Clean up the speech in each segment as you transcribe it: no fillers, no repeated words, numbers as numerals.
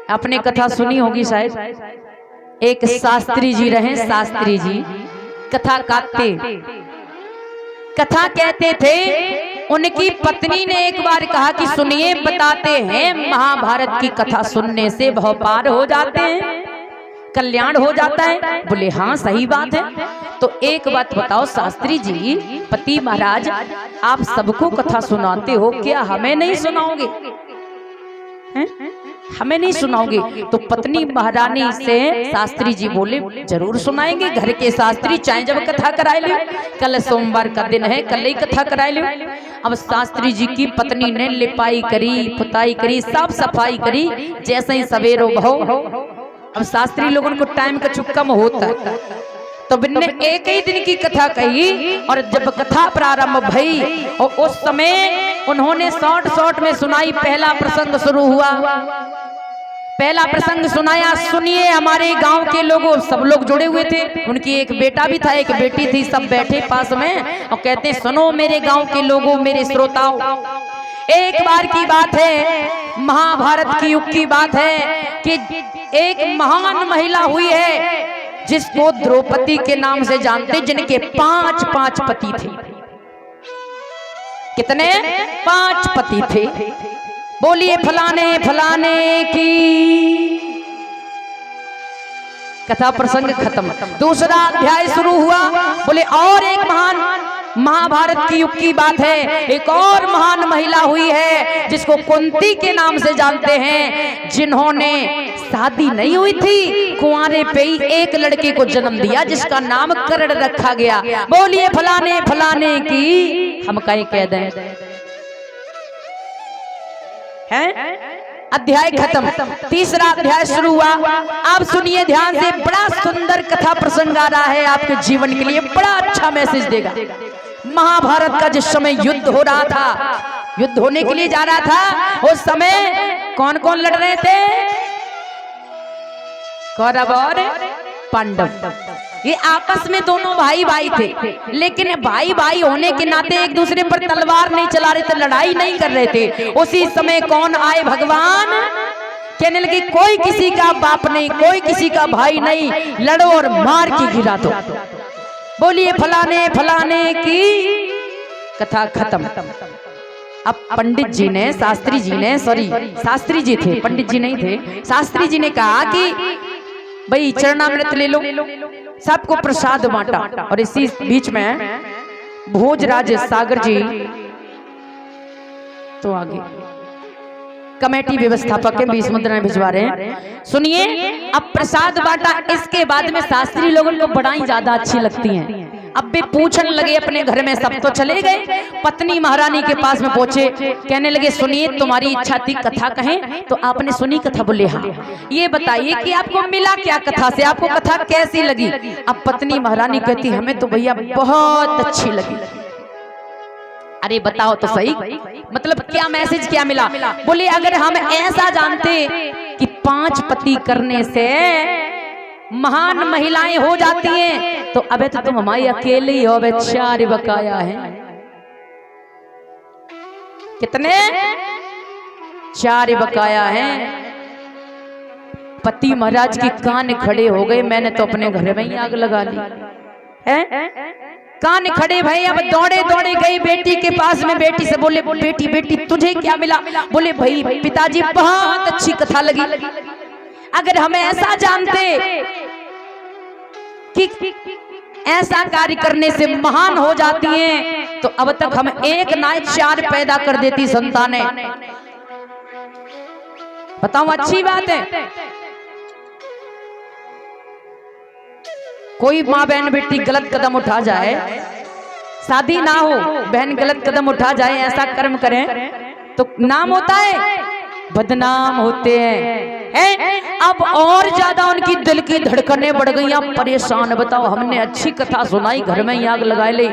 आपने कथा सुनी होगी शायद। एक शास्त्री जी रहे, शास्त्री जी कथा कहते थे। उनकी पत्नी ने एक बार कहा कि सुनिए, बताते हैं महाभारत की कथा सुनने से भव पार हो जाते हैं, कल्याण हो जाता है। बोले हाँ सही बात है। तो एक बात बताओ शास्त्री जी, पति महाराज आप सबको कथा सुनाते हो, क्या हमें नहीं सुनाओगे? हमें नहीं सुनाओगे? तो पत्नी महारानी से शास्त्री जी बोले जरूर सुनाएंगे। घर के शास्त्री चाहे जब कथा कराए ले, कल सोमवार का दिन है, कल ही कथा कराए ले। अब शास्त्री जी की पत्नी ने लिपाई करी, पुताई करी, साफ सफाई करी, जैसे ही सवेरो भो। अब शास्त्री लोगों को टाइम का चुक्कम होता है, तो बिन्ने एक ही दिन की कथा कही। और जब कथा प्रारंभ भई और उस समय उन्होंने शॉर्ट में सुनाई। पहला प्रसंग शुरू हुआ, पहला प्रसंग सुनाया। सुनिए हमारे गांव के लोगों, सब लोग जुड़े हुए थे। उनकी एक बेटा भी था, एक बेटी थी, सब बैठे पास में और कहते सुनो मेरे गांव के लोगों, मेरे श्रोताओं, एक बार की बात है, महाभारत की युग की बात है कि एक महान महिला हुई है जिसको द्रौपदी के नाम से जानते, जिनके 5 पति थे। कितने? 5 पति थे। बोलिए फलाने फलाने की। कथा प्रसंग खत्म। दूसरा अध्याय शुरू हुआ। बोले और एक महान, महाभारत की युग की बात है, एक और महान महिला हुई है जिसको कुंती के नाम से जानते हैं, जिन्होंने शादी नहीं हुई थी, कुंवारे पे ही एक लड़के को जन्म दिया जिसका नाम कर्ण रखा गया। बोलिए फलाने फलाने की। हम कहीं कह दें है? अध्याय खत्म। तीसरा अध्याय शुरू हुआ। आप सुनिए ध्यान से, बड़ा सुंदर कथा प्रसंग आ रहा है आपके जीवन के लिए, बड़ा अच्छा मैसेज देगा। महाभारत का जिस समय युद्ध हो रहा था, युद्ध होने के लिए जा रहा था, उस समय कौन कौन लड़ रहे थे? कौरव और पांडव। ये आपस में दोनों भाई भाई थे, लेकिन भाई भाई होने के नाते एक दूसरे पर तलवार नहीं चला रहे थे, लड़ाई नहीं कर रहे थे। उसी समय कौन आए? भगवान। कहने लगे कोई किसी का बाप नहीं, कोई किसी का भाई नहीं, लड़ो और मार के गिरा दो। बोलिए फलाने फलाने की। कथा खत्म। अब पंडित जी ने, शास्त्री जी ने, सॉरी शास्त्री जी थे, पंडित जी नहीं थे, शास्त्री जी ने कहा कि भाई चरणामृत ले लो। सबको प्रसाद बांटा। और इसी बीच में भोजराज सागर जी तो आगे कमेटी व्यवस्थापक के 20 मुद्राएं भिजवा रहे हैं। सुनिए, अब प्रसाद बांटा, इसके बाद में शास्त्री लोगों को बड़ा ही ज्यादा अच्छी लगती हैं। अब भी पूछने लगे अपने घर में, सब तो चले गए, पत्नी महारानी के पास में पहुंचे, कहने लगे सुनिए तुम्हारी इच्छा थी कथा कहें, तो आपने सुनी कथा? बोले हाँ। ये बताइए कि आपको मिला क्या कथा से, आपको कथा कैसी लगी? अब पत्नी महारानी कहती हमें तो भैया बहुत अच्छी लगी। अरे बताओ तो सही, मतलब क्या मैसेज क्या मिला? बोले अगर हम ऐसा जानते कि 5 पति करने से महान महिलाएं हो जाती हैं, तो अबे तो तुम हमारी अकेले ही हो। अबे 4 बकाया है। कितने? 4 बकाया हैं। पति महाराज के कान खड़े हो गए। मैंने तो अपने घर में ही आग लगा ली है। कान खड़े भाई। अब दौड़े दौड़े गई बेटी के पास में, बेटी से बोले बेटी बेटी तुझे क्या मिला? बोले भाई पिताजी बहुत अच्छी कथा लगी। अगर हमें ऐसा जानते कि ऐसा कार्य करने से महान हो जाती हैं, तो अब तक हम एक ना 4 पैदा कर देती संतानें। बताओ अच्छी बात है। कोई माँ बहन बेटी गलत कदम उठा जाए, शादी ना हो, बहन गलत कदम उठा जाए, ऐसा कर्म करें, तो नाम होता है बदनाम होते हैं। अब और ज्यादा उनकी दिल की धड़कनें बढ़ गई, अब परेशान। बताओ हमने अच्छी कथा सुनाई, घर में ही आग लगाए ले।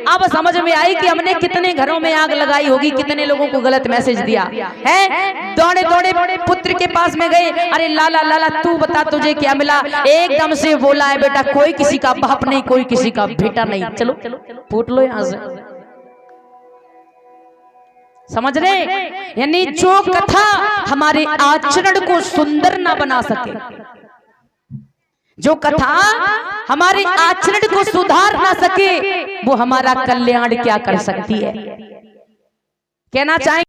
अब समझ में आई कि हमने कितने घरों में आग लगाई होगी, कितने लोगों को गलत मैसेज दिया है। दौड़े दौड़े पुत्र के पास में गए। अरे लाला लाला तू बता तुझे क्या मिला? एकदम से बोला है बेटा कोई किसी का बाप नहीं, कोई किसी का बेटा नहीं, चलो फूट लो यहाँ से। समझ रहे? यानी जो कथा हमारे आचरण को सुंदर ना बना सके, जो कथा हमारे आचरण को सुधार ना सके, वो हमारा कल्याण क्या कर सकती है? कहना चाहेंगे